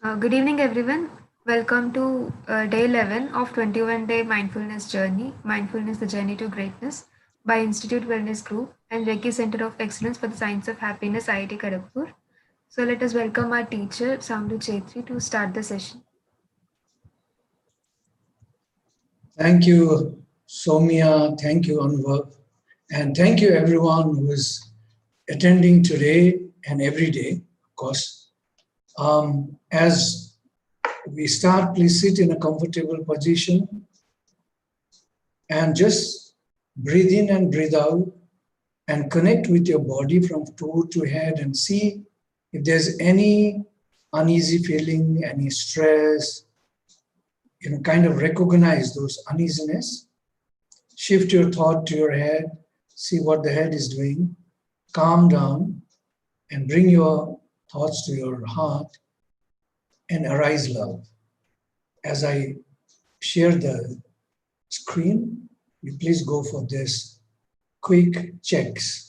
Good evening, everyone. Welcome to day 11 of 21-day mindfulness journey, Mindfulness, the Journey to Greatness by Institute Wellness Group and Reiki Center of Excellence for the Science of Happiness, IIT Kharagpur. So let us welcome our teacher, Saamdu Chetri, to start the session. Thank you, Soumya. Thank you, Anubhav. And thank you, everyone who is attending today and every day, of course. As we start, please sit in a comfortable position and just breathe in and breathe out and connect with your body from toe to head and see if there's any uneasy feeling, any stress, kind of recognize those uneasiness. Shift your thought to your head, see what the head is doing, calm down, and bring your thoughts to your heart and arise love. As I share the screen, you please go for this quick checks.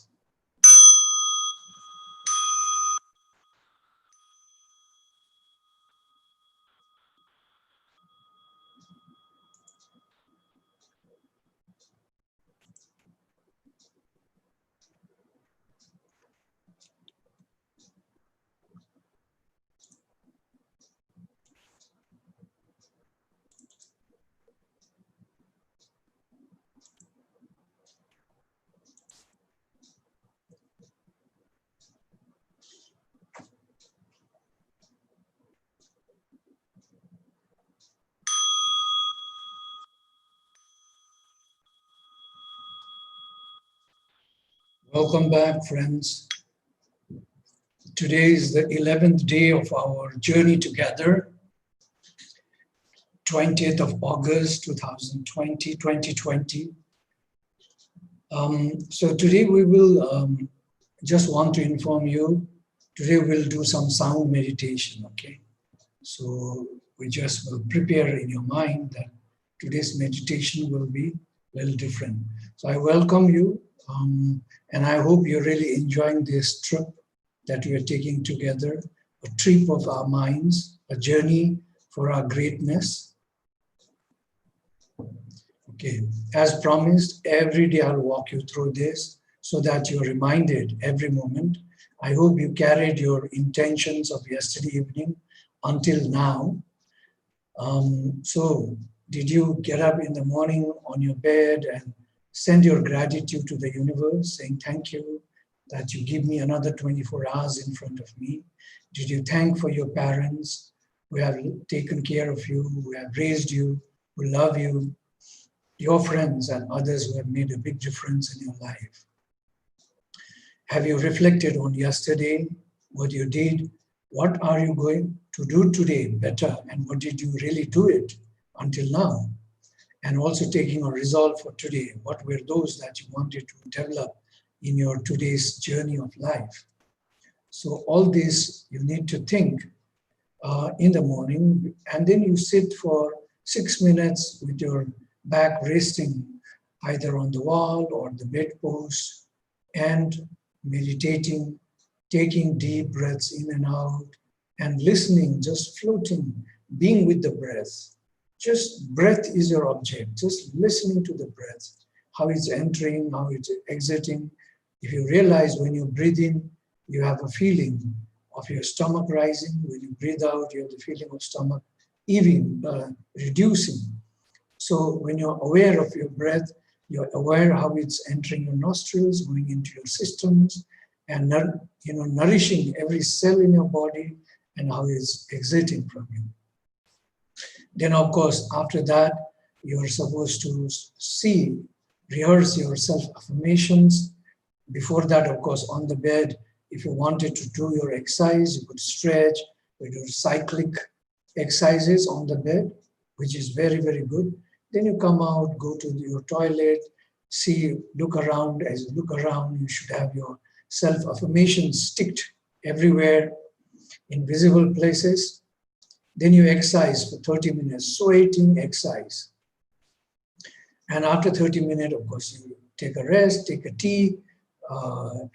Welcome back, friends. Today is the 11th day of our journey together, 20th of August, 2020. So today we will just want to inform you, today we'll do some sound meditation, okay? So we just will prepare in your mind that today's meditation will be a little different. So I welcome you, and I hope you're really enjoying this trip that we are taking together, a trip of our minds, a journey for our greatness. Okay, as promised, every day I'll walk you through this so that you're reminded every moment. I hope you carried your intentions of yesterday evening until now. So did you get up in the morning on your bed and send your gratitude to the universe, saying thank you that you give me another 24 hours in front of me? Did you thank for your parents who have taken care of you, who have raised you, who love you, your friends and others who have made a big difference in your life? Have you reflected on yesterday, what you did? What are you going to do today better? And what did you really do it until now? And also taking a resolve for today. What were those that you wanted to develop in your today's journey of life? So all this you need to think in the morning, and then you sit for 6 minutes with your back resting either on the wall or the bedpost and meditating, taking deep breaths in and out and listening, just floating, being with the breath. Just breath is your object, just listening to the breath, how it's entering, how it's exiting. If you realize when you breathe in, you have a feeling of your stomach rising. When you breathe out, you have the feeling of stomach even reducing. So when you're aware of your breath, you're aware how it's entering your nostrils, going into your systems, and nourishing every cell in your body, and how it's exiting from you. Then, of course, after that, you're supposed to rehearse your self-affirmations. Before that, of course, on the bed, if you wanted to do your exercise, you could stretch, you do cyclic exercises on the bed, which is very, very good. Then you come out, go to your toilet, look around. As you look around, you should have your self-affirmations sticked everywhere in visible places. Then you exercise for 30 minutes, sweating exercise. And after 30 minutes, of course, you take a rest, take a tea,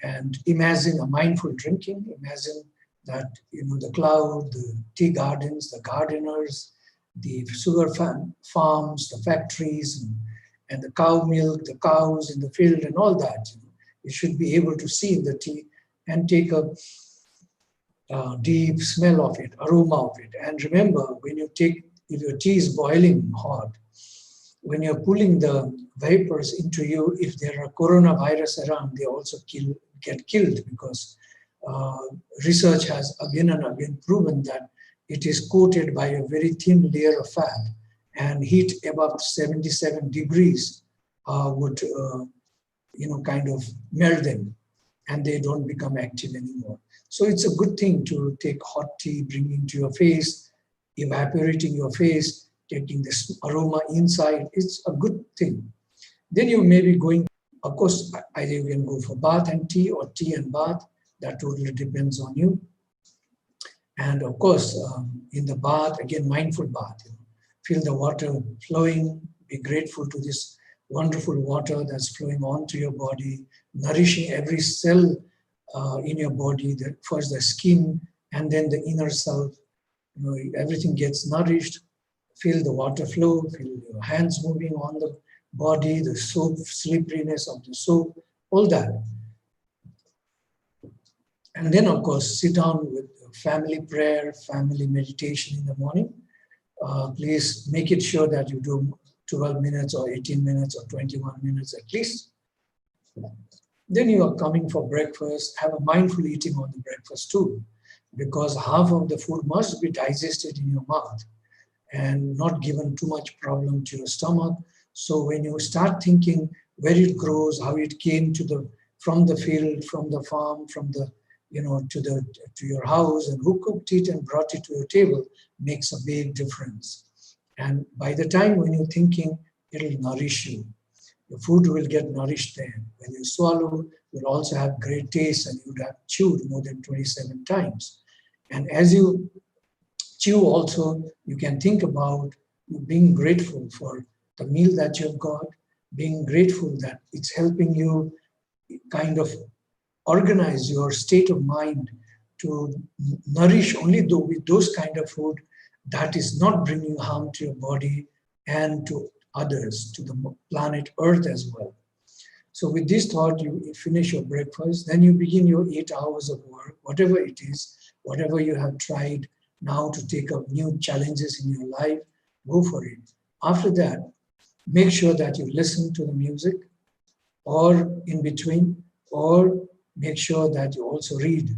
and imagine a mindful drinking. Imagine that, the cloud, the tea gardens, the gardeners, the sugar farms, the factories, and the cow milk, the cows in the field, and all that. You should be able to see the tea and take a deep smell of it, aroma of it. And remember, when you take, if your tea is boiling hot, when you're pulling the vapors into you, if there are coronavirus around, they also get killed, because uh, research has again and again proven that it is coated by a very thin layer of fat, and heat above 77 degrees would kind of melt them, and they don't become active anymore. So it's a good thing to take hot tea, bringing to your face, evaporating your face, taking this aroma inside. It's a good thing. Then you may be going, of course, either you can go for bath and tea or tea and bath. That totally depends on you. And of course, in the bath, again, mindful bath. Feel the water flowing, be grateful to this wonderful water that's flowing onto your body, nourishing every cell in your body, first the skin and then the inner self. Everything gets nourished. Feel the water flow, feel your hands moving on the body, the soap, slipperiness of the soap, all that. And then, of course, sit down with family prayer, family meditation in the morning. Please make it sure that you do 12 minutes or 18 minutes or 21 minutes at least. Then you are coming for breakfast. Have a mindful eating on the breakfast too, because half of the food must be digested in your mouth and not given too much problem to your stomach. So when you start thinking where it grows, how it came from the field, from the farm, from the to your house, and who cooked it and brought it to your table, makes a big difference. And by the time when you're thinking, it'll nourish you. The food will get nourished there. When you swallow, you'll also have great taste, and you'd have chewed more than 27 times. And as you chew also, you can think about being grateful for the meal that you've got, being grateful that it's helping you kind of organize your state of mind to nourish only with those kind of food that is not bringing harm to your body and to others, to the planet Earth as well. So with this thought, you finish your breakfast, then you begin your 8 hours of work, whatever it is, whatever you have tried now to take up new challenges in your life, go for it. After that, make sure that you listen to the music or in between, or make sure that you also read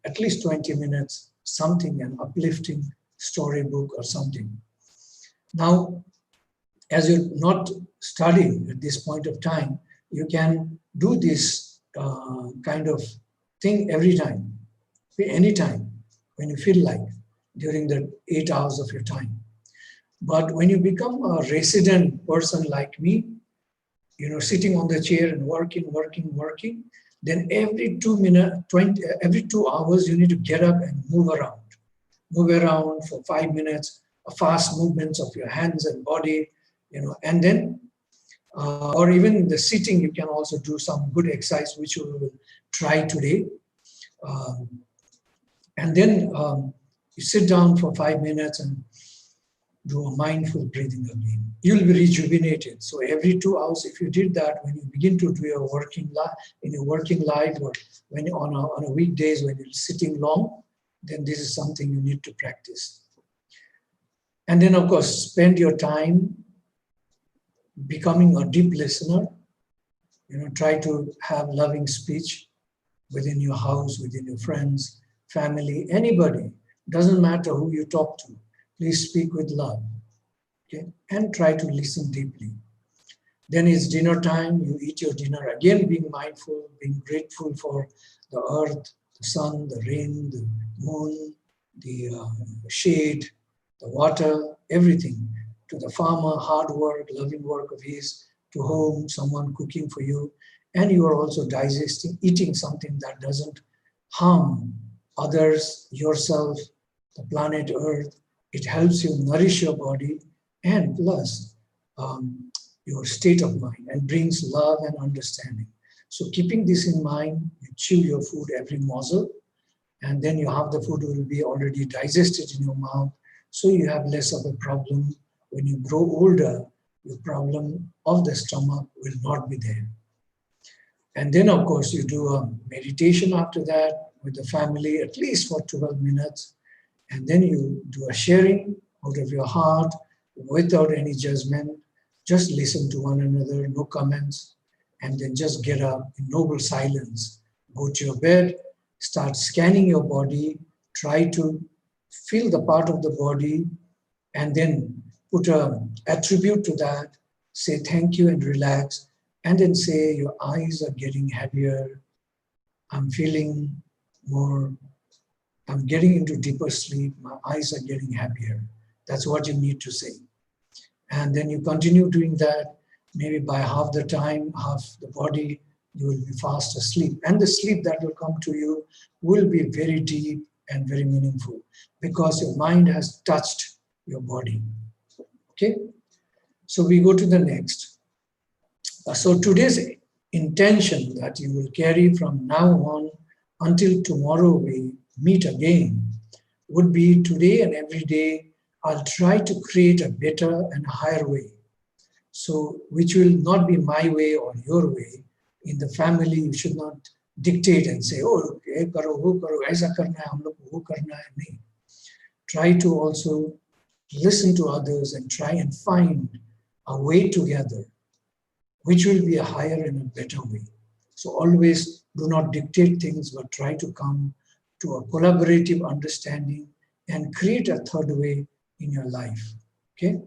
at least 20 minutes, something, an uplifting storybook or something. Now, as you're not studying at this point of time, you can do this kind of thing every time, anytime, when you feel like, during the 8 hours of your time. But when you become a resident person like me, sitting on the chair and working, then every 2 minutes, every 2 hours, you need to get up and move around. Move around for 5 minutes, a fast movements of your hands and body, and then, or even the sitting, you can also do some good exercise, which we will try today. And then you sit down for 5 minutes and do a mindful breathing again. You'll be rejuvenated. So every 2 hours, if you did that, when you begin to do your working life, in your working life, or when you're on a weekdays when you're sitting long, then this is something you need to practice. And then, of course, spend your time becoming a deep listener. Try to have loving speech within your house, within your friends, family, anybody. Doesn't matter who you talk to. Please speak with love, okay? And try to listen deeply. Then it's dinner time. You eat your dinner. Again, being mindful, being grateful for the earth, the sun, the rain, the moon, the shade, the water, everything. To the farmer, hard work, loving work of his. To home, someone cooking for you. And you are also digesting, eating something that doesn't harm others, yourself, the planet Earth. It helps you nourish your body and plus your state of mind, and brings love and understanding. So keeping this in mind, you chew your food every morsel, and then you have the food will be already digested in your mouth, so you have less of a problem. When you grow older, your problem of the stomach will not be there. And then, of course, you do a meditation after that with the family, at least for 12 minutes. And then you do a sharing out of your heart without any judgment. Just listen to one another, no comments. And then just get up in noble silence. Go to your bed, start scanning your body, try to feel the part of the body, and then put an attribute to that, say thank you and relax, and then say your eyes are getting heavier, I'm feeling more, I'm getting into deeper sleep, my eyes are getting happier. That's what you need to say. And then you continue doing that, maybe by half the time, half the body, you will be fast asleep. And the sleep that will come to you will be very deep and very meaningful because your mind has touched your body. Okay? So we go to the next. So today's intention that you will carry from now on until tomorrow we meet again would be today and every day I'll try to create a better and higher way. So which will not be my way or your way. In the family, you should not dictate and say, oh, ye karo, wo karo, aisa karna hai, hum log ko wo karna hai. Nahin. Try to also listen to others and try and find a way together which will be a higher and a better way. So always do not dictate things, but try to come to a collaborative understanding and create a third way in your life. Okay?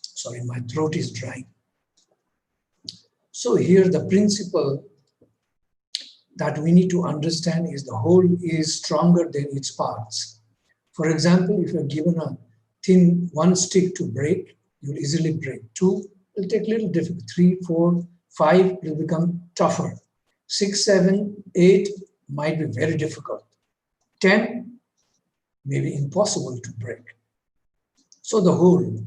Sorry, my throat is dry. So here the principle that we need to understand is the whole is stronger than its parts. For example, if you're given a thin one stick to break, you'll easily break. Two, it'll take a little difficult. 3, 4, 5 will become tougher. 6, 7, 8 might be very difficult. 10 may be impossible to break. So the whole,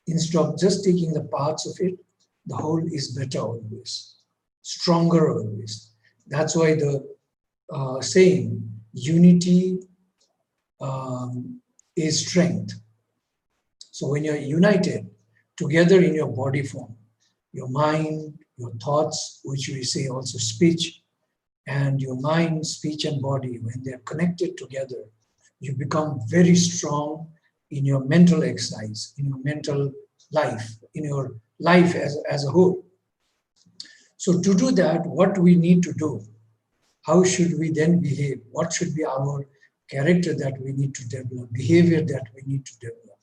instead of just taking the parts of it, the whole is better always, stronger always. That's why the saying, unity is strength. So when you're united together in your body form, your mind, your thoughts, which we say also speech, and your mind, speech, and body, when they're connected together, you become very strong in your mental exercise, in your mental life, in your life as a whole. So to do that, what we need to do, how should we then behave? What should be our character that we need to develop, behavior that we need to develop?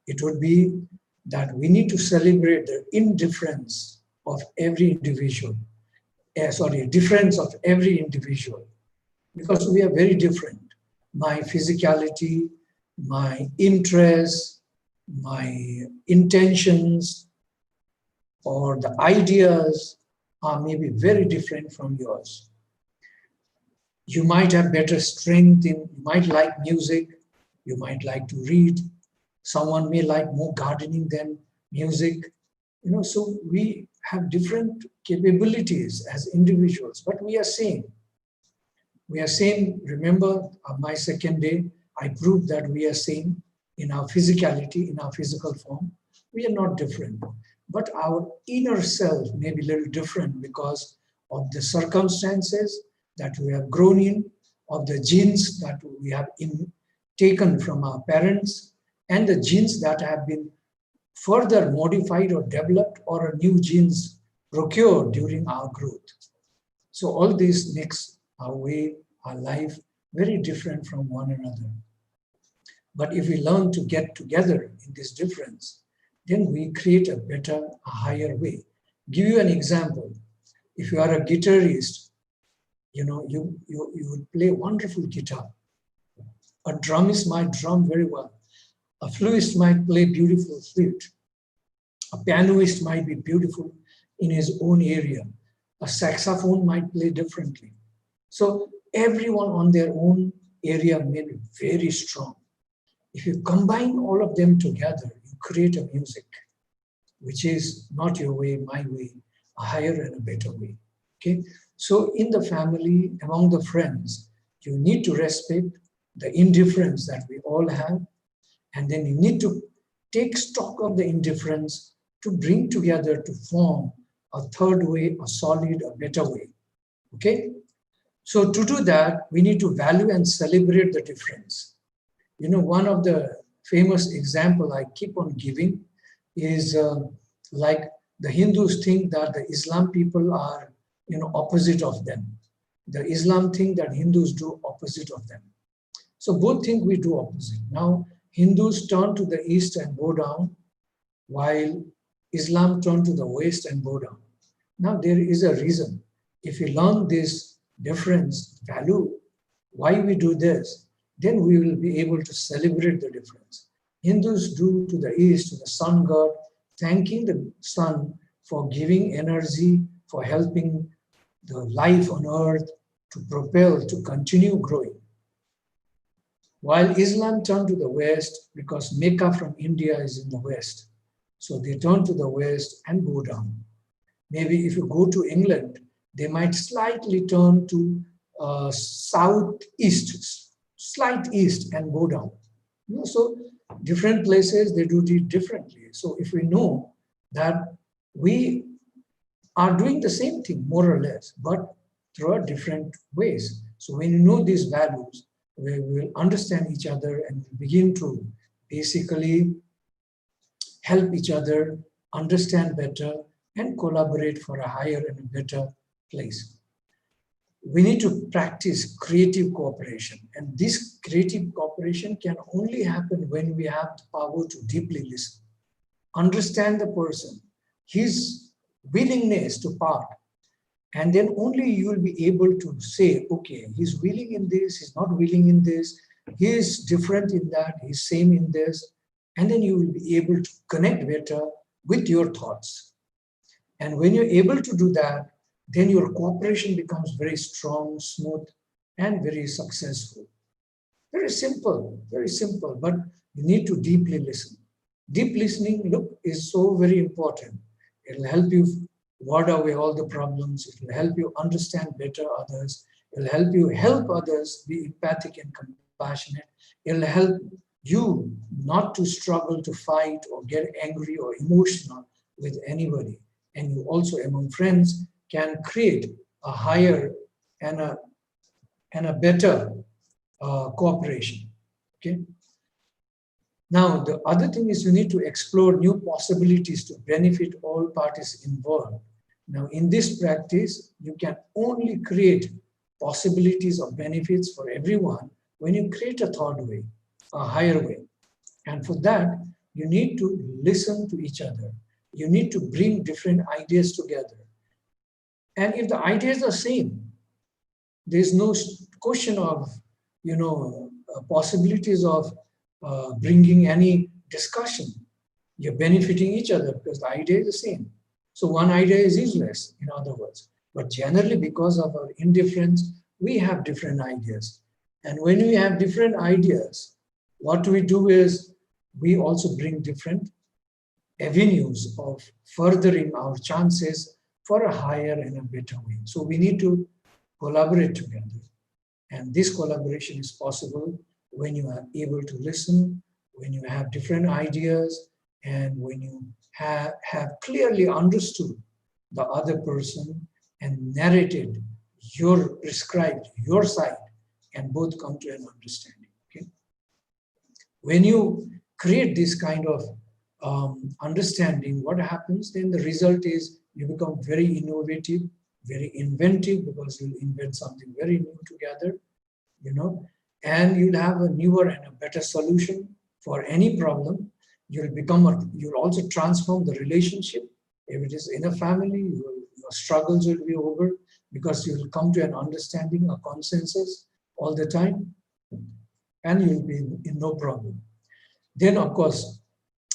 It would be that we need to celebrate the indifference of every individual. Difference of every individual, because we are very different. My physicality, my interests, my intentions, or the ideas are maybe very different from yours. You might have better strength in, you might like music, you might like to read, someone may like more gardening than music. So we have different capabilities as individuals, but we are same. We are same. Remember, my second day, I proved that we are same in our physicality, in our physical form. We are not different, but our inner self may be a little different because of the circumstances that we have grown in, of the genes that we have taken from our parents, and the genes that have been further modified or developed, or new genes procured during our growth. So all this makes our way, our life very different from one another. But if we learn to get together in this difference, then we create a better, a higher way. Give you an example. If you are a guitarist, you would play wonderful guitar. A drumist might drum very well. A fluist might play beautiful flute. A pianist might be beautiful in his own area. A saxophone might play differently. So everyone on their own area may be very strong. If you combine all of them together, you create a music. which is not your way, my way, a higher and a better way. Okay? So in the family, among the friends, you need to respect the indifference that we all have, and then you need to take stock of the indifference to bring together to form a third way, a solid, a better way. Okay? So to do that, we need to value and celebrate the difference. You know, one of the famous example I keep on giving is like the Hindus think that the Islam people are, opposite of them. The Islam think that Hindus do opposite of them. So both think we do opposite. Now, Hindus turn to the east and bow down, while Islam turn to the west and bow down. Now, there is a reason. If we learn this difference, value, why we do this, then we will be able to celebrate the difference. Hindus do to the east, to the sun god, thanking the sun for giving energy, for helping the life on earth to propel, to continue growing. While Islam turned to the west, because Mecca from India is in the west, so they turn to the west and go down. Maybe if you go to England, they might slightly turn to southeast, slight east and go down. So different places, they do it differently. So if we know that we are doing the same thing, more or less, but through different ways. So when you know these values, we will understand each other and begin to basically help each other understand better and collaborate for a higher and a better place. We need to practice creative cooperation, and this creative cooperation can only happen when we have the power to deeply listen, understand the person, his willingness to part, and then only you will be able to say, okay, he's willing in this, he's not willing in this, he is different in that, he's same in this, and then you will be able to connect better with your thoughts. And when you're able to do that, then your cooperation becomes very strong, smooth, and very successful. Very simple, but you need to deeply listen. Deep listening, look, is so very important. It'll help you ward away all the problems. It will help you understand better others. It'll help you help others be empathic and compassionate. It'll help you not to struggle to fight or get angry or emotional with anybody. And you also, among friends, can create a higher and a better cooperation. Okay. Now, the other thing is you need to explore new possibilities to benefit all parties involved. Now, in this practice, you can only create possibilities of benefits for everyone when you create a third way, a higher way. And for that, you need to listen to each other. You need to bring different ideas together. And if the ideas are same, there's no question of, possibilities of bringing any discussion. You're benefiting each other because the idea is the same. So one idea is useless, in other words. But generally, because of our indifference, we have different ideas. And when we have different ideas, what we do is we also bring different avenues of furthering our chances for a higher and a better way. So we need to collaborate together. And this collaboration is possible when you are able to listen, when you have different ideas, and when you have clearly understood the other person and narrated prescribed your side, and both come to an understanding. Okay? When you create this kind of understanding, what happens then? The result is you become very innovative, very inventive, because you'll invent something very new together, and you'll have a newer and a better solution for any problem. You'll also transform the relationship. If it is in a family, your struggles will be over because you will come to an understanding, a consensus all the time, and you'll be in no problem. Then, of course,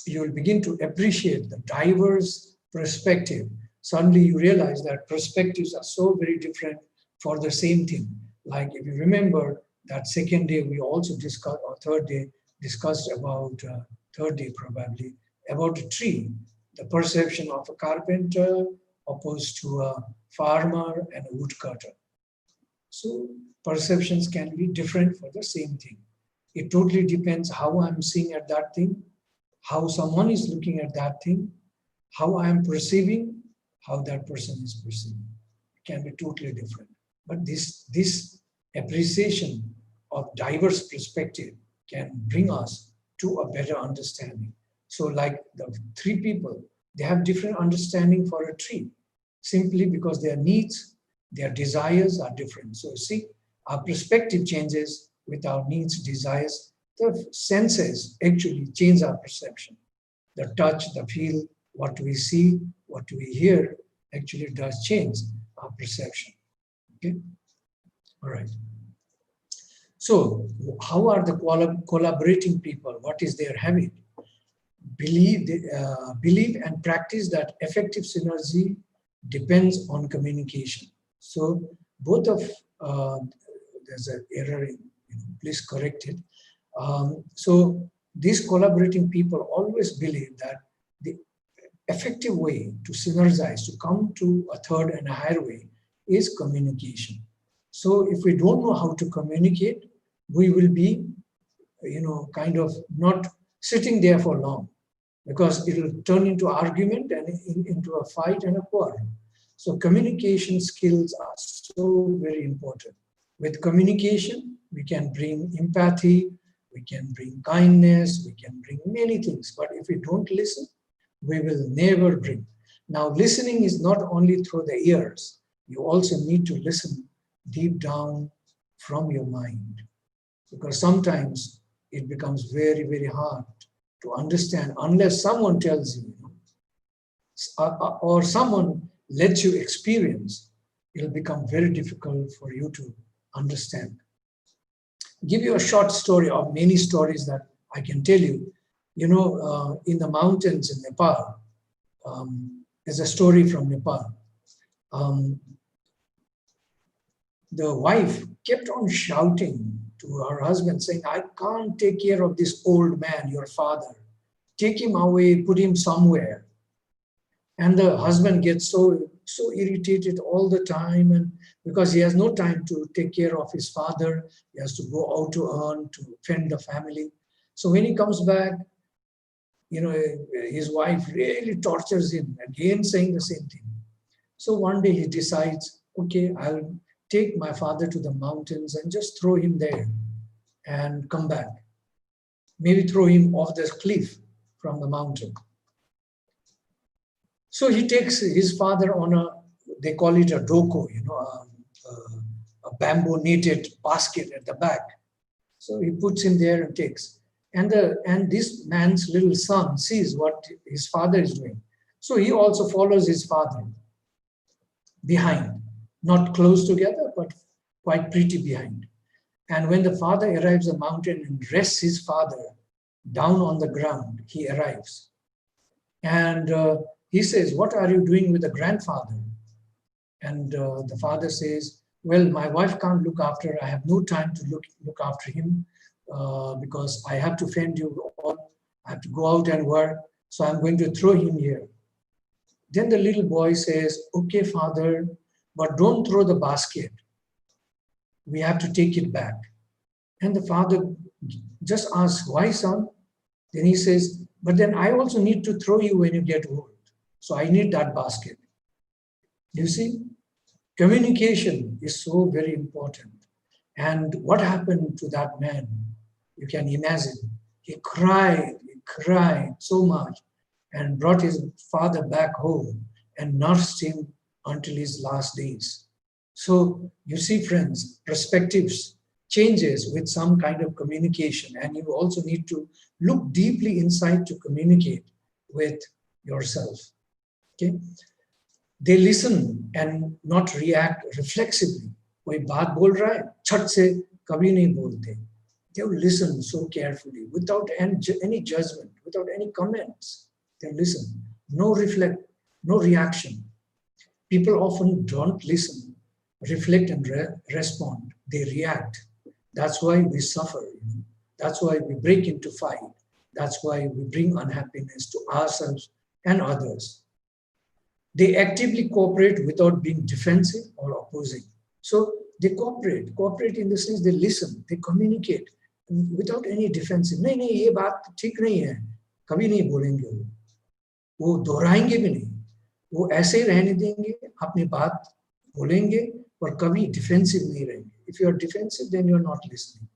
you will begin to appreciate the diverse perspective. Suddenly you realize that perspectives are so very different for the same thing. Like if you remember that second day, we also discussed, or third day, discussed about, third day probably, about a tree. the perception of a carpenter opposed to a farmer and a woodcutter. So perceptions can be different for the same thing. It totally depends how I'm seeing at that thing, how someone is looking at that thing, how I'm perceiving, how that person is perceiving. It can be totally different. But this appreciation of diverse perspective can bring us to a better understanding. So like the three people, they have different understanding for a tree, simply because their needs, their desires are different. So see, our perspective changes with our needs, desires. The senses actually change our perception. The touch, the feel, what we see, what we hear actually does change our perception. Okay, all right. So how are the collaborating people? What is their habit? Believe and practice that effective synergy depends on communication. So both of, there's an error in, please correct it. So these collaborating people always believe that the effective way to synergize, to come to a third and a higher way, is communication. So if we don't know how to communicate, we will be, kind of not sitting there for long, because it will turn into argument and into a fight and a quarrel. So communication skills are so very important. With communication, we can bring empathy, we can bring kindness, we can bring many things. But if we don't listen, we will never bring. Now, listening is not only through the ears, you also need to listen deep down from your mind. Because sometimes it becomes very, very hard to understand unless someone tells you, or someone lets you experience. It'll become very difficult for you to understand. Give you a short story of many stories that I can tell you. In the mountains in Nepal, there's a story from Nepal. The wife kept on shouting to her husband, saying, I can't take care of this old man, your father. Take him away, put him somewhere. And the husband gets so irritated all the time, and because he has no time to take care of his father, he has to go out to earn, to fend the family. So when he comes back, his wife really tortures him, again saying the same thing. So one day he decides, okay, I'll take my father to the mountains and just throw him there and come back. Maybe throw him off the cliff from the mountain. So he takes his father on they call it a doko, a bamboo knitted basket at the back. So he puts him there and takes. And this man's little son sees what his father is doing. So he also follows his father behind, not close together, but quite pretty behind. And when the father arrives at the mountain and rests his father down on the ground, he arrives. And he says, what are you doing with the grandfather? And the father says, well, my wife can't look after, I have no time to look after him because I have to fend you all, I have to go out and work, so I'm going to throw him here. Then the little boy says, okay, father, but don't throw the basket. We have to take it back. And the father just asks, why, son? Then he says, but then I also need to throw you when you get old. So I need that basket. You see, communication is so very important. And what happened to that man? You can imagine. He cried so much and brought his father back home and nursed him until his last days. So you see, friends, perspectives changes with some kind of communication, and you also need to look deeply inside to communicate with yourself. Okay? They listen and not react reflexively. कोई बात बोल रहा है, छट से कभी नहीं बोलते. They will listen so carefully, without any judgment, without any comments. They listen, no reaction. People often don't listen, reflect, and respond. They react. That's why we suffer. That's why we break into fight. That's why we bring unhappiness to ourselves and others. They actively cooperate without being defensive or opposing. So they cooperate in the sense they listen, they communicate without any defensive. नहीं नहीं ये बात ठीक नहीं है, कभी नहीं बोलेंगे वो दोहराएंगे भी नहीं, वो ऐसे ही रहने देंगे, अपनी बात बोलेंगे पर कभी डिफेंसिव नहीं रहेंगे. If you are defensive, then you are not listening.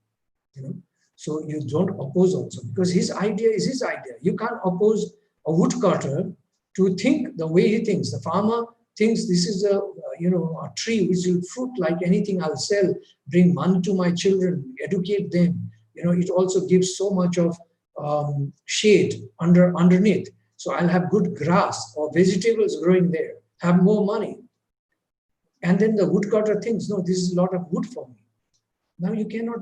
You know, so you don't oppose also because his idea is his idea. You can't oppose a woodcutter to think the way he thinks. The farmer thinks this is a a tree which will fruit like anything. I'll sell, bring money to my children, educate them. It also gives so much of shade underneath. So I'll have good grass or vegetables growing there, have more money. And then the woodcutter thinks, no, this is a lot of wood for me. Now you cannot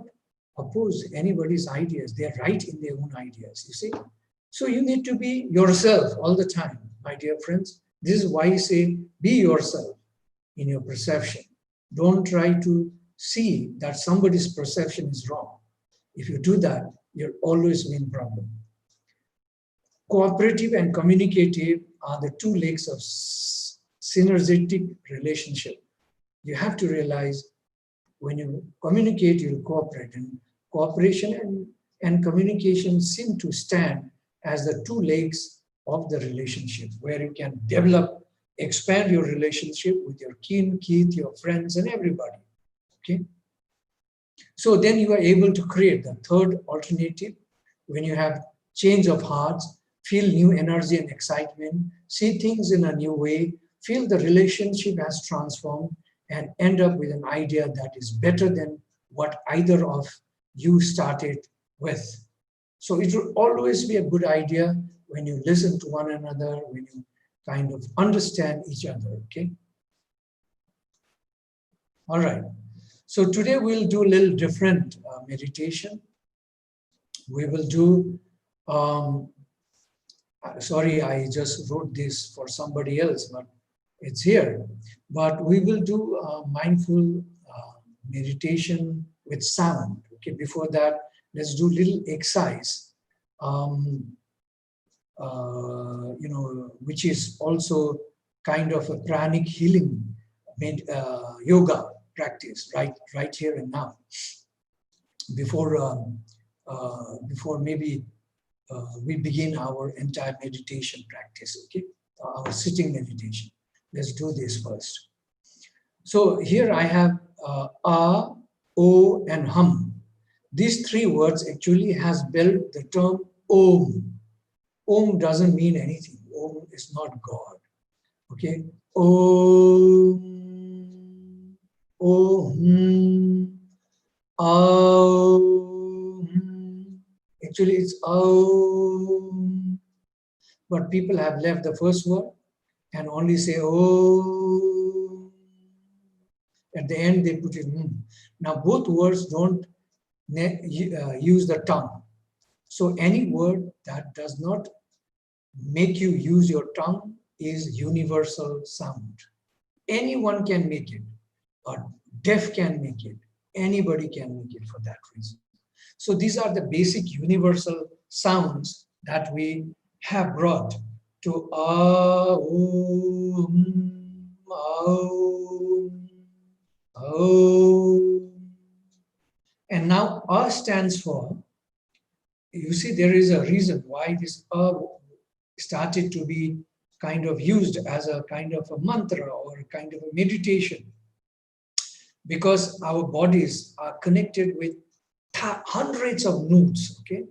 oppose anybody's ideas. They are right in their own ideas, you see. So you need to be yourself all the time, my dear friends. This is why I say, be yourself in your perception. Don't try to see that somebody's perception is wrong. If you do that, you'll always be in problem. Cooperative and communicative are the two legs of synergetic relationship. You have to realize when you communicate, you'll cooperate. And cooperation and communication seem to stand as the two legs of the relationship, where you can develop, expand your relationship with your kin, kith, your friends, and everybody. Okay? So then you are able to create the third alternative when you have change of hearts, feel new energy and excitement, see things in a new way, feel the relationship has transformed, and end up with an idea that is better than what either of you started with. So it will always be a good idea when you listen to one another, when you kind of understand each other, okay? All right. So today we'll do a little different meditation. We will do, sorry, I just wrote this for somebody else, but it's here. But we will do mindful meditation with sound. Okay, before that, let's do a little exercise, which is also kind of a pranic healing yoga practice right here and now. Before maybe we begin our entire meditation practice, okay, our sitting meditation. Let's do this first. So here I have a, o, and hum. These three words actually has built the term om. Om doesn't mean anything. Om is not God. Okay. Om, om, om. Actually, it's om. But people have left the first word and only say oh. At the end, they put it Now, both words don't use the tongue. So any word that does not make you use your tongue is universal sound. Anyone can make it. A deaf can make it. Anybody can make it for that reason. So these are the basic universal sounds that we have brought to Aum, Aum, Aum. And now A stands for, you see, there is a reason why this A started to be kind of used as a kind of a mantra or a kind of a meditation, because our bodies are connected with hundreds of nodes, okay,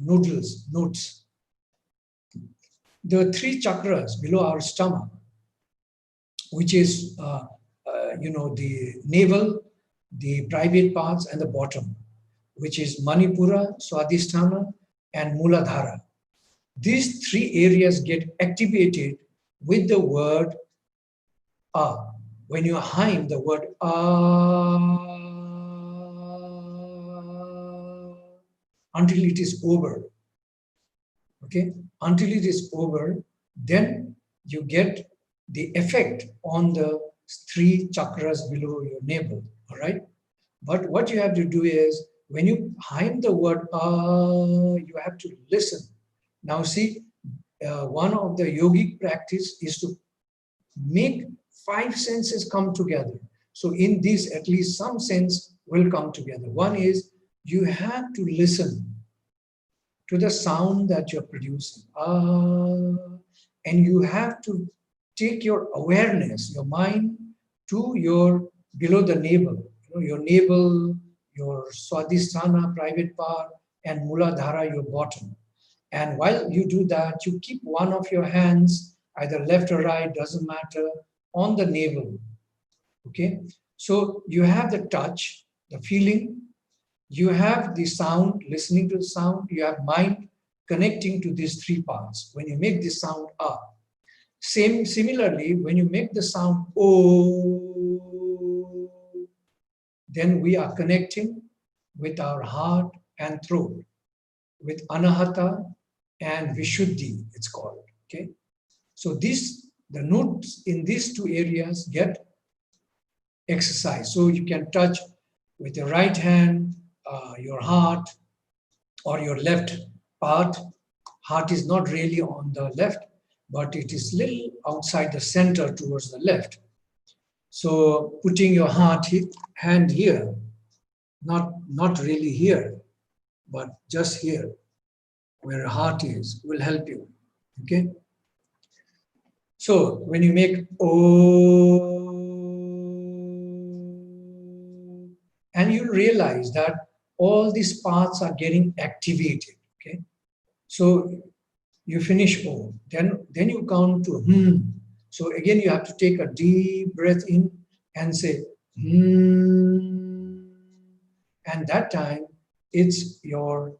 nodes. There are three chakras below our stomach, which is, the navel, the private parts, and the bottom, which is Manipura, Swadhisthana, and Muladhara. These three areas get activated with the word A. When you hum the word A until it is over, okay? Until it is over, then you get the effect on the three chakras below your navel, all right? But what you have to do is, when you hum the word you have to listen. Now see, one of the yogic practice is to make five senses come together. So in this, at least some sense will come together. One is you have to listen to the sound that you're producing. And you have to take your awareness, your mind, to your below the navel. Your navel, your swadhisthana, private part, and muladhara, your bottom. And while you do that, you keep one of your hands, either left or right, doesn't matter, on the navel. Okay? So you have the touch, the feeling, you have the sound, listening to the sound, you have mind connecting to these three parts. When you make the sound up, similarly, when you make the sound oh, then we are connecting with our heart and throat, with anahata and vishuddhi, it's called. Okay, so the notes in these two areas get exercise. So you can touch with your right hand, your heart, or your left part. Heart is not really on the left, but it is little outside the center towards the left. So putting your hand here, not really here, but just here, where heart is, will help you. Okay. So when you make oh, and you realize that all these parts are getting activated. Okay. So you finish oh, then you count to hmm. So again, you have to take a deep breath in and say hmm. And that time, it's your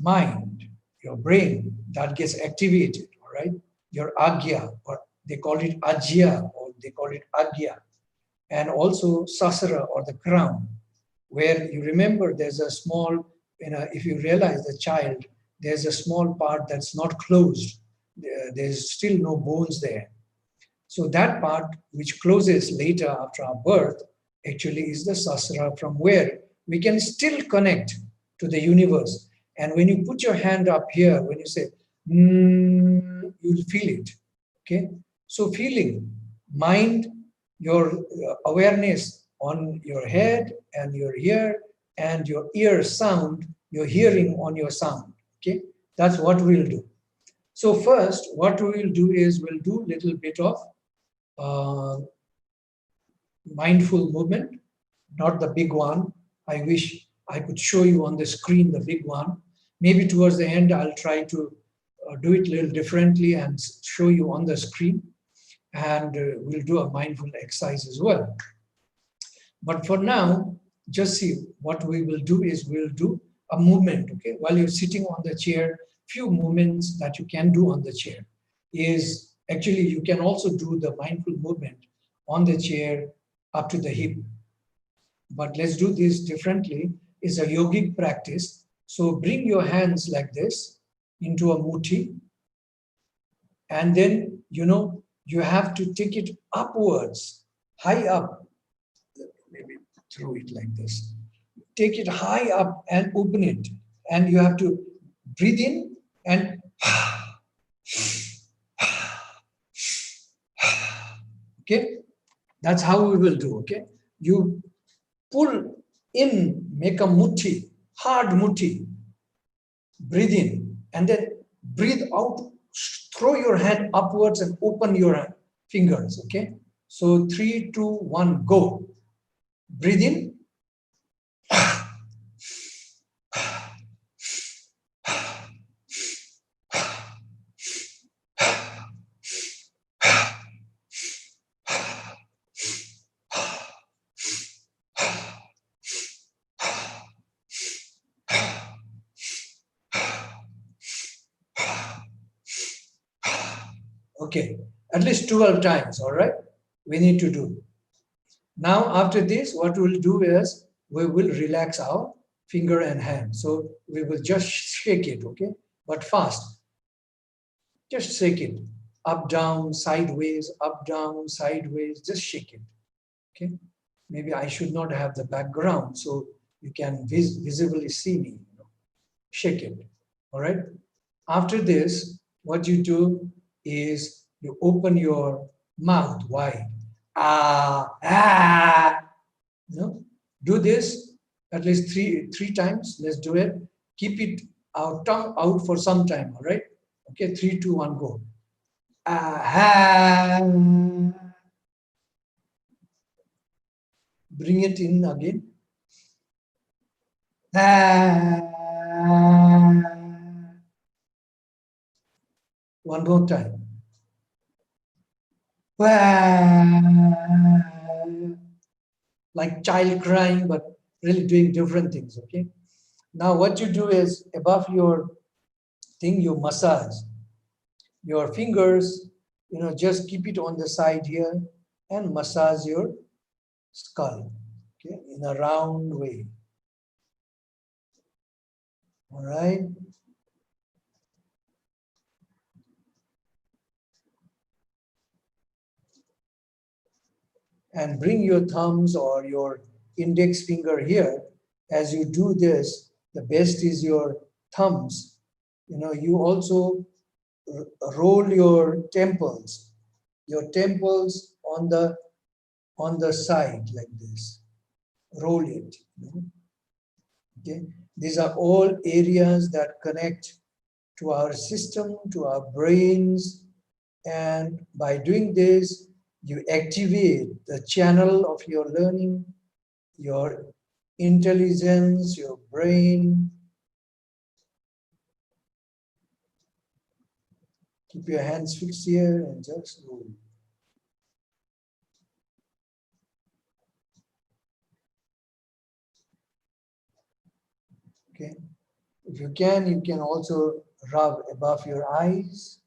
mind, your brain that gets activated, all right? Your agya, or they call it ajya, or they call it agya. And also sasara, or the crown, where you remember there's a small, if you realize the child, there's a small part that's not closed. There's still no bones there. So that part which closes later after our birth actually is the sasara, from where we can still connect to the universe. And when you put your hand up here, when you say, you'll feel it. Okay? So feeling, mind, your awareness on your head and your ear, and your ear sound, your hearing on your sound. Okay? That's what we'll do. So first, what we will do is we'll do a little bit of mindful movement, not the big one. I wish I could show you on the screen the big one. Maybe towards the end, I'll try to do it a little differently and show you on the screen. And we'll do a mindful exercise as well. But for now, just see what we will do is we'll do a movement, okay? While you're sitting on the chair, few movements that you can do on the chair is actually you can also do the mindful movement on the chair up to the hip. But let's do this differently. It's a yogic practice. So bring your hands like this into a muthi. And then, you have to take it upwards, high up. Maybe throw it like this. Take it high up and open it. And you have to breathe in and okay. That's how we will do, okay? You pull in, make a muthi, hard muthi. Breathe in and then breathe out. Throw your hand upwards and open your fingers, okay? So 3, 2, 1, go. Breathe in. Okay, at least 12 times, all right? We need to do. Now, after this, what we'll do is we will relax our finger and hand. So we will just shake it, okay? But fast. Just shake it. Up, down, sideways, just shake it, okay? Maybe I should not have the background so you can visibly see me. Shake it, all right? After this, what you do is you open your mouth wide. Ah, ah. Do this at least three times. Let's do it. Keep it our tongue out for some time. All right. Okay. 3, 2, 1, go. Ah, ah. Bring it in again. Ah. One more time. Like child crying, but really doing different things. Okay. Now what you do is above your thing, you massage your fingers. Just keep it on the side here and massage your skull. Okay, in a round way. All right. And bring your thumbs or your index finger here. As you do this, the best is your thumbs. You also roll your temples on the side like this. Roll it. Okay. These are all areas that connect to our system, to our brains, and by doing this, you activate the channel of your learning, your intelligence, your brain. Keep your hands fixed here and just roll. Okay. If you can also rub above your eyes.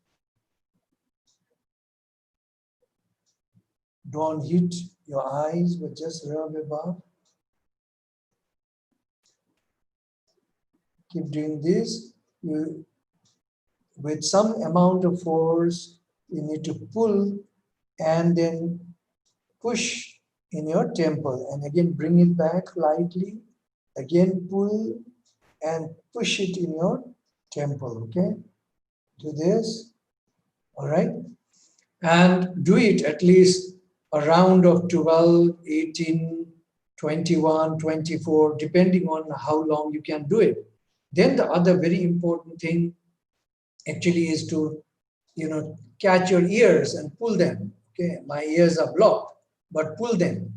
Don't hit your eyes, but just rub above. Keep doing this. With some amount of force, you need to pull and then push in your temple. And again, bring it back lightly. Again, pull and push it in your temple. Okay? Do this. All right? And do it at least a round of 12, 18, 21, 24, depending on how long you can do it. Then the other very important thing actually is to, catch your ears and pull them. Okay, my ears are blocked, but pull them.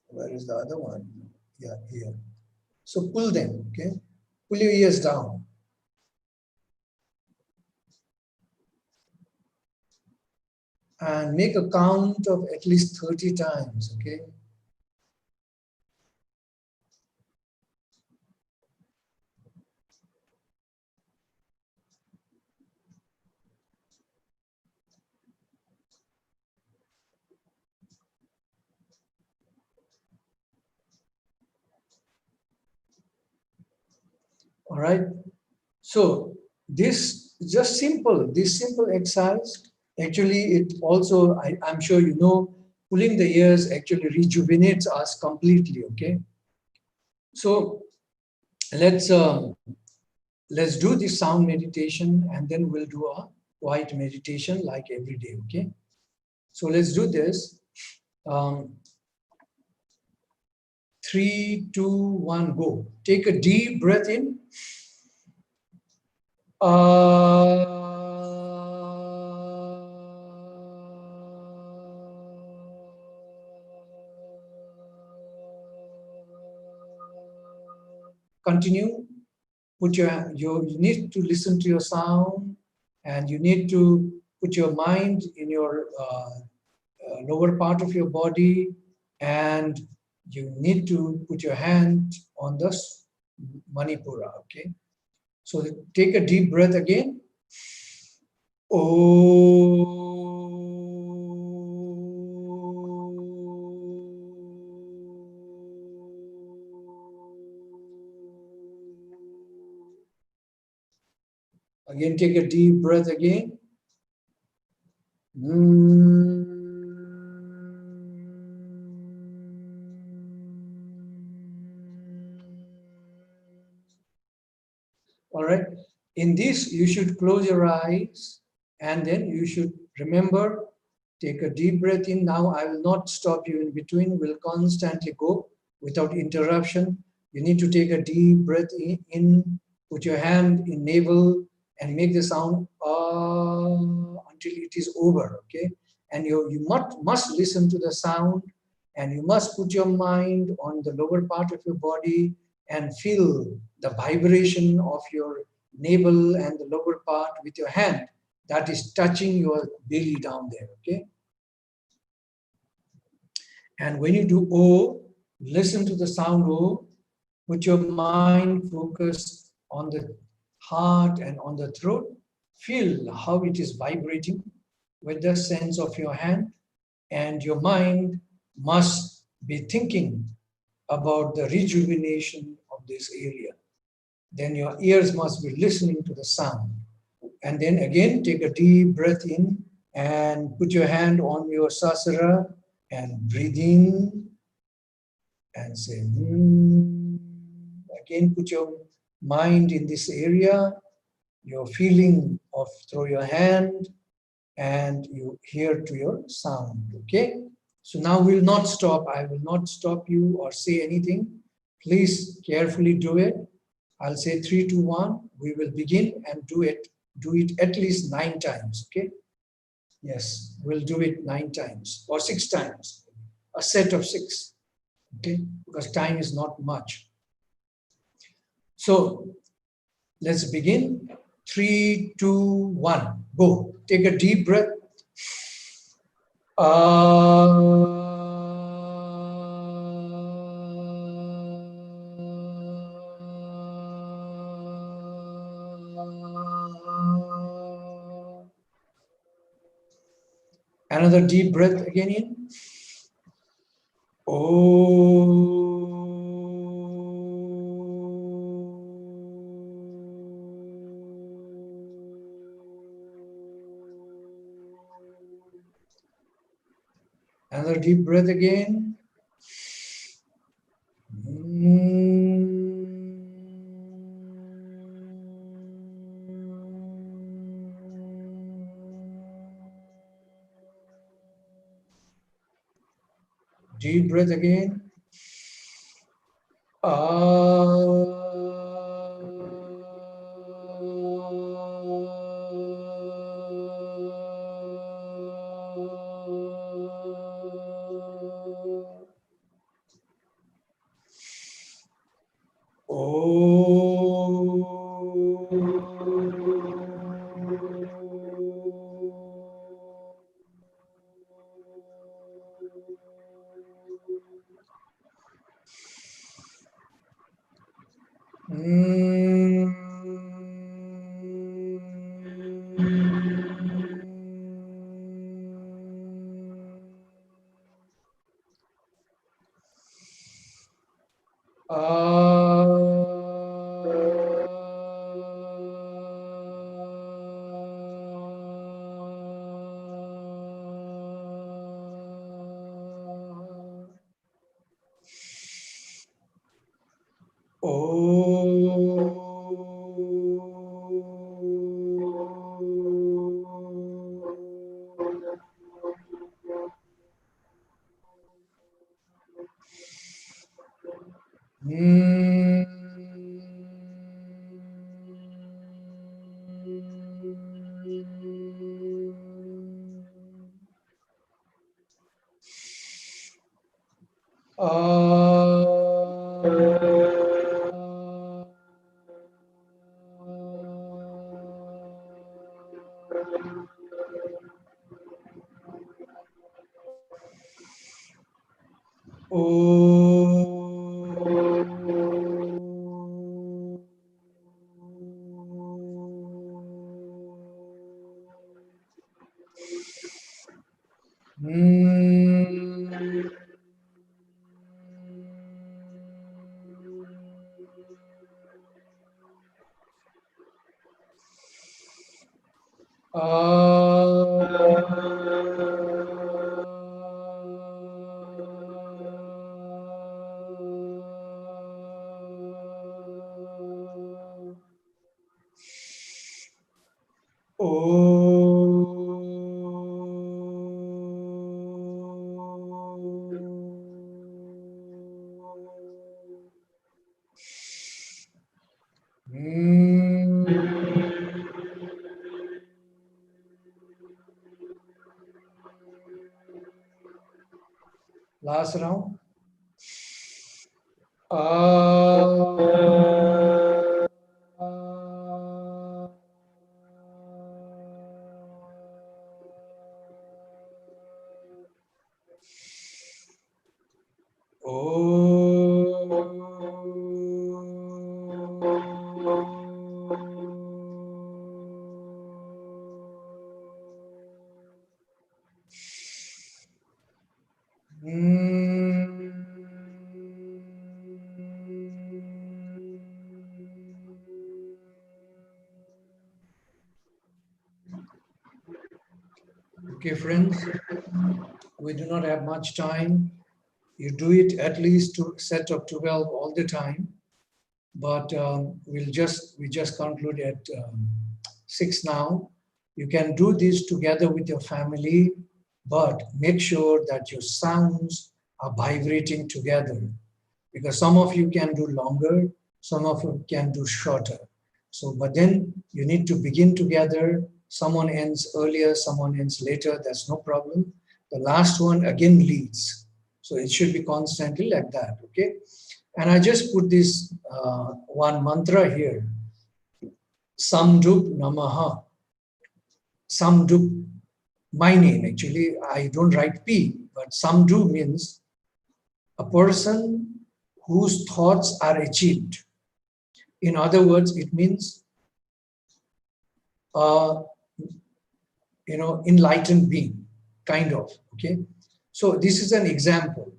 Where is the other one? Yeah, here. So pull them, okay? Pull your ears down. And make a count of at least 30 times, okay? All right. So this this simple exercise, actually it also, I'm sure you know, pulling the ears actually rejuvenates us completely, okay? So let's let's do this sound meditation and then we'll do a quiet meditation like every day, okay? So let's do this. 3, 2, 1, go. Take a deep breath in. Continue. You need to listen to your sound, and you need to put your mind in your lower part of your body, and you need to put your hand on the Manipura, okay? So take a deep breath again. Again, take a deep breath again. All right. In this, you should close your eyes and then you should remember, take a deep breath in. Now, I will not stop you in between, we'll constantly go without interruption. You need to take a deep breath in, put your hand in navel and make the sound until it is over, okay? And you must listen to the sound and you must put your mind on the lower part of your body and feel the vibration of your navel and the lower part with your hand that is touching your belly down there, okay? And when you do O, listen to the sound O, put your mind focused on the heart and on the throat. Feel how it is vibrating with the sense of your hand, and your mind must be thinking about the rejuvenation of this area. Then your ears must be listening to the sound. And then again, take a deep breath in and put your hand on your sasara and breathe in and say, Again, put your mind in this area, your feeling of through your hand, and you hear to your sound, okay? So now we'll not stop. I will not stop you or say anything. Please carefully do it. I'll say 3, 2, 1. We will begin and do it. Do it at least 9 times, okay? Yes, we'll do it 9 times or 6 times. A set of 6, okay? Because time is not much. So let's begin. 3, 2, 1, go. Take a deep breath. Another deep breath again in. Another deep breath again. Deep breath again. Last round. Ah. Okay, friends, we do not have much time. You do it at least to set of 12 all the time, but we just conclude at 6 now. You can do this together with your family, but make sure that your sounds are vibrating together, because some of you can do longer, some of you can do shorter. So, but then you need to begin together. Someone ends earlier, someone ends later, that's no problem. The last one again leads. So it should be constantly like that, okay? And I just put this one mantra here. Samdu Namaha. Samdu, my name actually, I don't write P, but Samdu means a person whose thoughts are achieved. In other words, it means uh, enlightened being, kind of. Okay, so this is an example.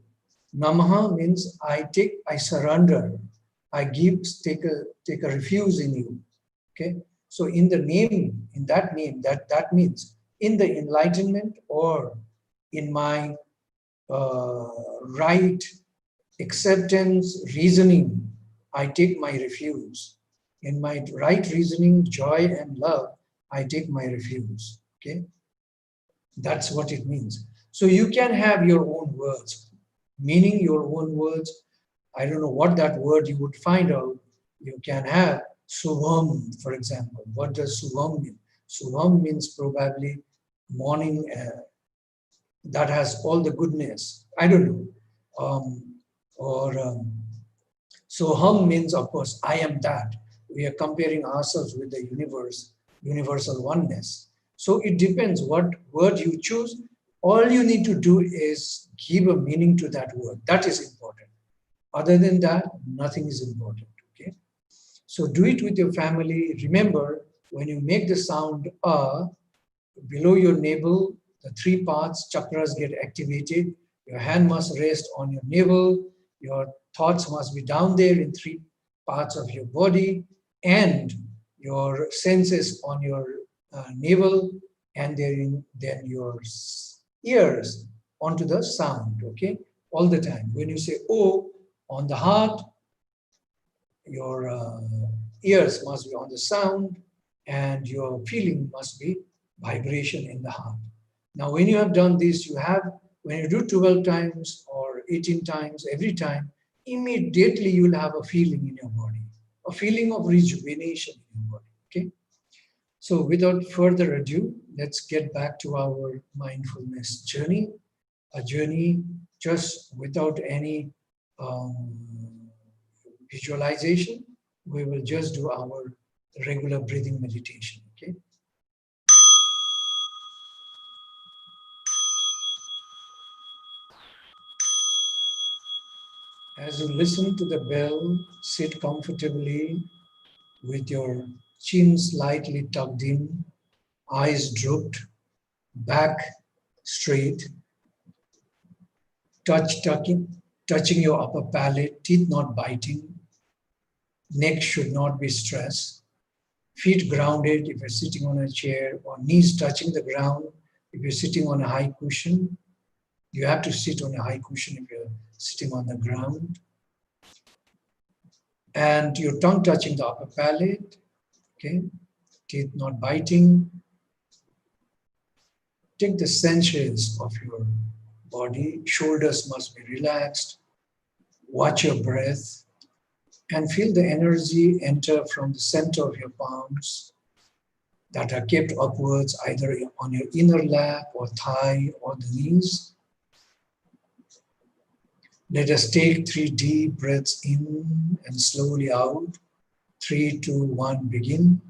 Namaha means I surrender, I give, take a refuge in you. Okay, so in the name, in that name, that means in the enlightenment or in my right acceptance, reasoning, I take my refuge. In my right reasoning, joy and love, I take my refuge. Okay, that's what it means. So you can have your own words, meaning your own words. I don't know what that word you would find out. You can have Subham, for example. What does Subham mean? Subham means probably morning that has all the goodness. I don't know. Or So hum means, of course, I am that. We are comparing ourselves with the universe, universal oneness. So it depends what word you choose. All you need to do is give a meaning to that word. That is important. Other than that, nothing is important. Okay. So do it with your family. Remember, when you make the sound below your navel, the three parts, chakras get activated. Your hand must rest on your navel. Your thoughts must be down there in three parts of your body, and your senses on your navel, and then your ears onto the sound, okay? All the time. When you say O on the heart, your ears must be on the sound, and your feeling must be vibration in the heart. Now, when you have done this, when you do 12 times or 18 times, every time, immediately you'll have a feeling in your body, a feeling of rejuvenation in your body, okay? So without further ado, let's get back to our mindfulness journey, a journey just without any visualization. We will just do our regular breathing meditation, okay? As you listen to the bell, sit comfortably with your chin slightly tucked in, eyes drooped, back straight, touching your upper palate, teeth not biting, neck should not be stressed, feet grounded if you're sitting on a chair, or knees touching the ground if you're sitting on a high cushion. You have to sit on a high cushion if you're sitting on the ground. And your tongue touching the upper palate, okay? Teeth not biting. Take the senses of your body. Shoulders must be relaxed. Watch your breath and feel the energy enter from the center of your palms that are kept upwards, either on your inner lap or thigh or the knees. Let us take 3 deep breaths in and slowly out. 3, 2, 1, begin.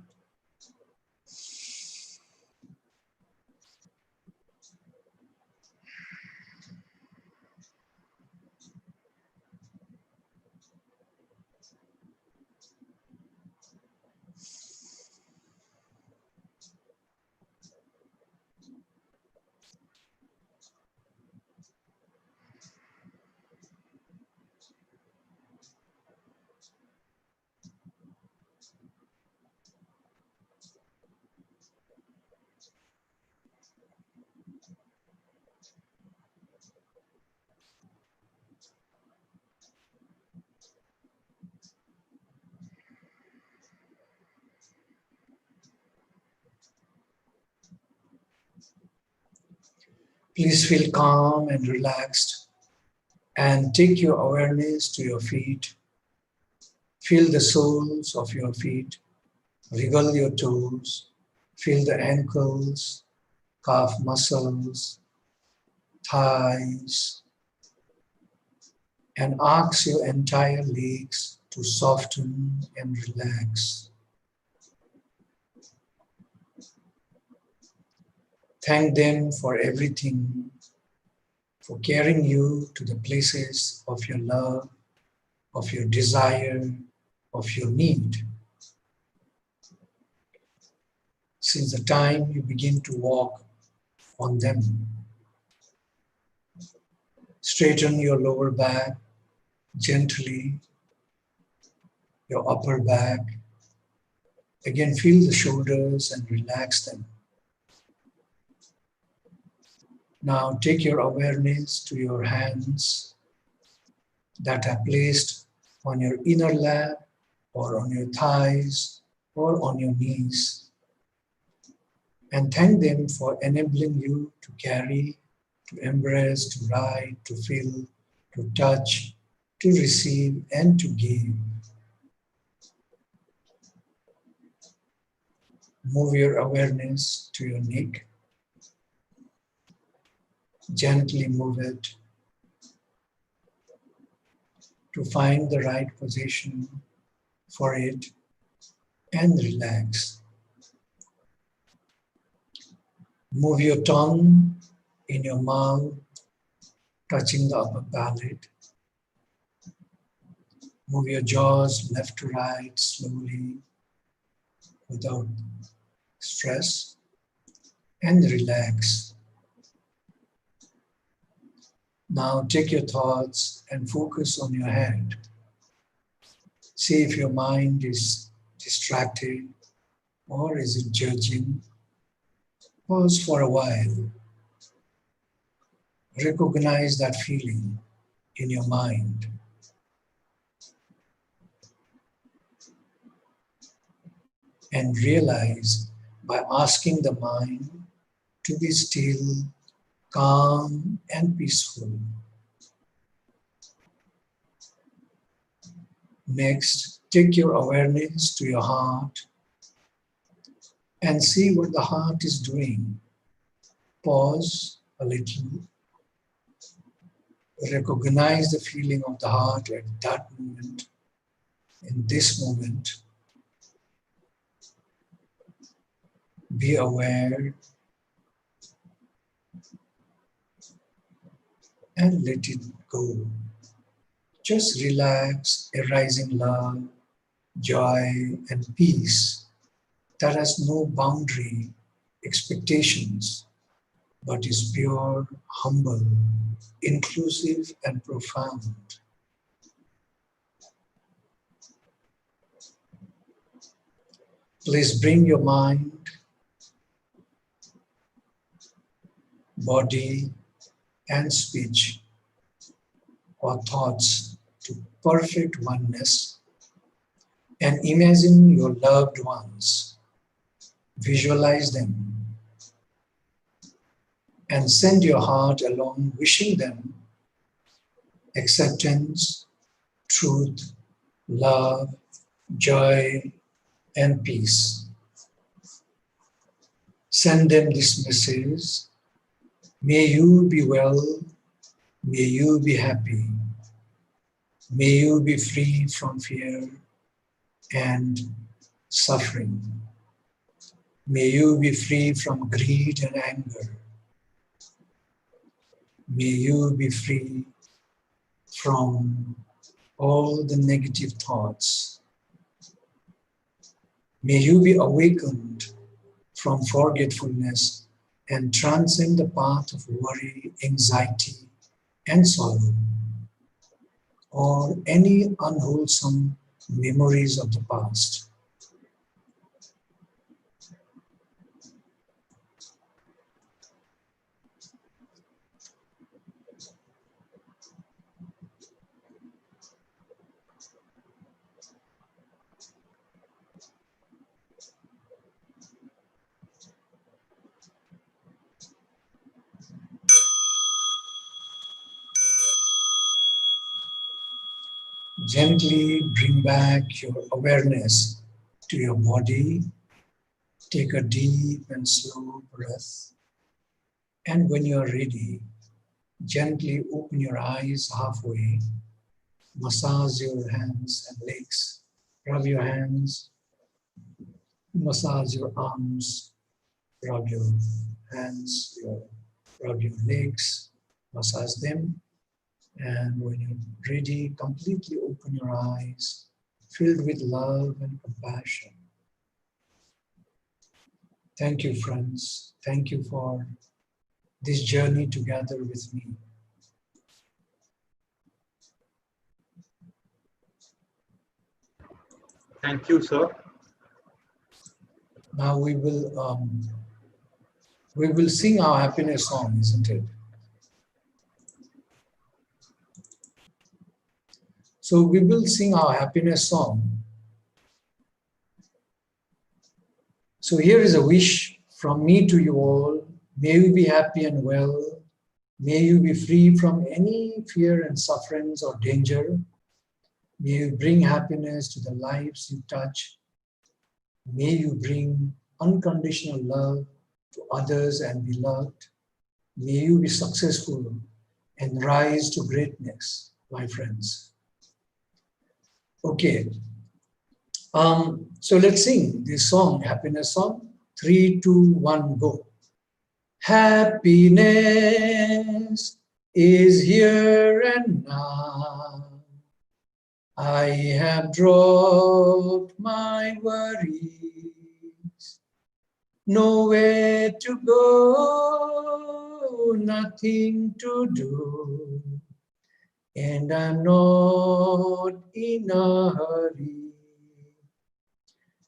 Please feel calm and relaxed and take your awareness to your feet. Feel the soles of your feet, wiggle your toes, feel the ankles, calf muscles, thighs, and ask your entire legs to soften and relax. Thank them for everything, for carrying you to the places of your love, of your desire, of your need. Since the time you begin to walk on them, straighten your lower back gently, your upper back. Again, feel the shoulders and relax them. Now take your awareness to your hands that are placed on your inner lap or on your thighs or on your knees, and thank them for enabling you to carry, to embrace, to ride, to feel, to touch, to receive, and to give. Move your awareness to your neck. Gently move it to find the right position for it and relax. Move your tongue in your mouth, touching the upper palate. Move your jaws left to right slowly without stress and relax. Now take your thoughts and focus on your head. See if your mind is distracted or is it judging. Pause for a while. Recognize that feeling in your mind. And realize by asking the mind to be still, calm, and peaceful. Next, take your awareness to your heart and see what the heart is doing. Pause a little. Recognize the feeling of the heart at that moment, in this moment. Be aware and let it go. Just relax, arising love, joy, and peace that has no boundary, expectations, but is pure, humble, inclusive, and profound. Please bring your mind, body, and speech or thoughts to perfect oneness and imagine your loved ones. Visualize them and send your heart along wishing them acceptance, truth, love, joy, and peace. Send them this message. May you be well, may you be happy. May you be free from fear and suffering. May you be free from greed and anger. May you be free from all the negative thoughts. May you be awakened from forgetfulness and transcend the path of worry, anxiety, and sorrow, or any unwholesome memories of the past. Gently bring back your awareness to your body. Take a deep and slow breath. And when you are ready, gently open your eyes halfway. Massage your hands and legs. Rub your hands. Massage your arms. Rub your hands. Rub your legs. Massage them. And when you're ready, completely open your eyes, filled with love and compassion. Thank you, friends. Thank you for this journey together with me. Thank you, sir. Now we will sing our happiness song, isn't it? So we will sing our happiness song. So here is a wish from me to you all. May you be happy and well. May you be free from any fear and sufferings or danger. May you bring happiness to the lives you touch. May you bring unconditional love to others and be loved. May you be successful and rise to greatness, my friends. Okay, so let's sing this song, happiness song. 3, 2, 1, go. Happiness is here and now. I have dropped my worries. Nowhere to go, nothing to do, and I'm not in a hurry.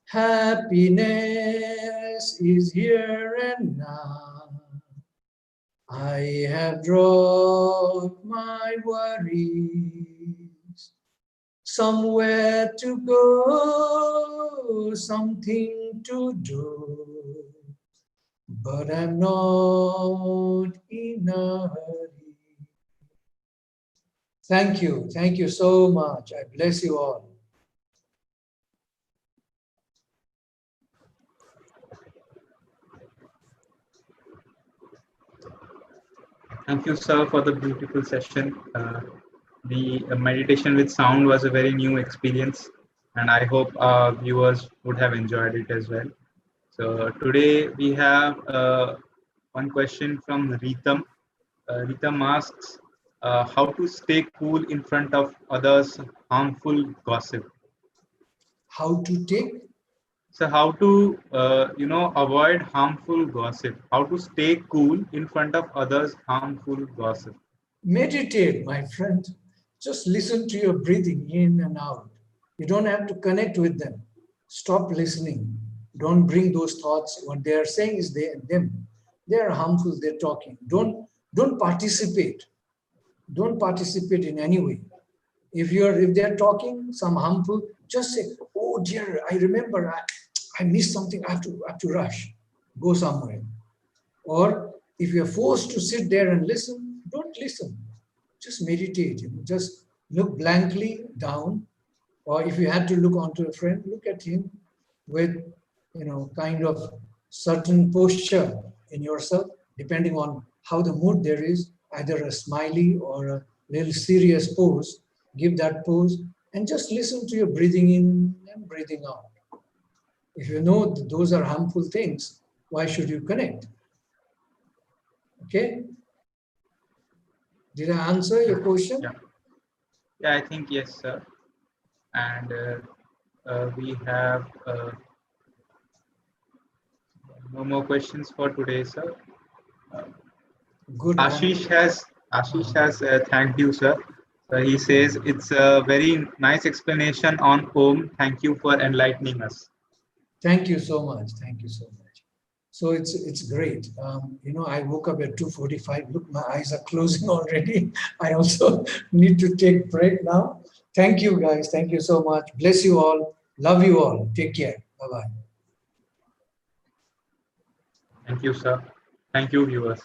Happiness is here and now. I have dropped my worries. Somewhere to go, something to do, but I'm not in a hurry. Thank you so much. I bless you all. Thank you, sir, for the beautiful session. The meditation with sound was a very new experience, and I hope our viewers would have enjoyed it as well. So today we have one question from Ritam. Ritam asks, how to stay cool in front of others' harmful gossip. How to take? So how to, avoid harmful gossip. How to stay cool in front of others' harmful gossip. Meditate, my friend. Just listen to your breathing in and out. You don't have to connect with them. Stop listening. Don't bring those thoughts. What they are saying is them. They are harmful. They're talking. Don't participate. Don't participate in any way. If they're talking some harmful, just say, "Oh dear, I remember I missed something. I have to rush. Go somewhere." Or if you're forced to sit there and listen, don't listen. Just meditate. Just look blankly down. Or if you had to look onto a friend, look at him with kind of certain posture in yourself, depending on how the mood there is, either a smiley or a little serious pose. give that pose, and just listen to your breathing in and breathing out. If you know that those are harmful things, why should you connect? Okay? Did I answer your question? Yeah, I think yes, sir. And we have no more questions for today, sir. Good. Ashish has thanked you, sir. He says it's a very nice explanation on home. Thank you for enlightening us. Thank you so much. Thank you so much. So it's great. I woke up at 2:45. Look, my eyes are closing already. I also need to take break now. Thank you, guys. Thank you so much. Bless you all. Love you all. Take care. Bye-bye. Thank you, sir. Thank you, viewers.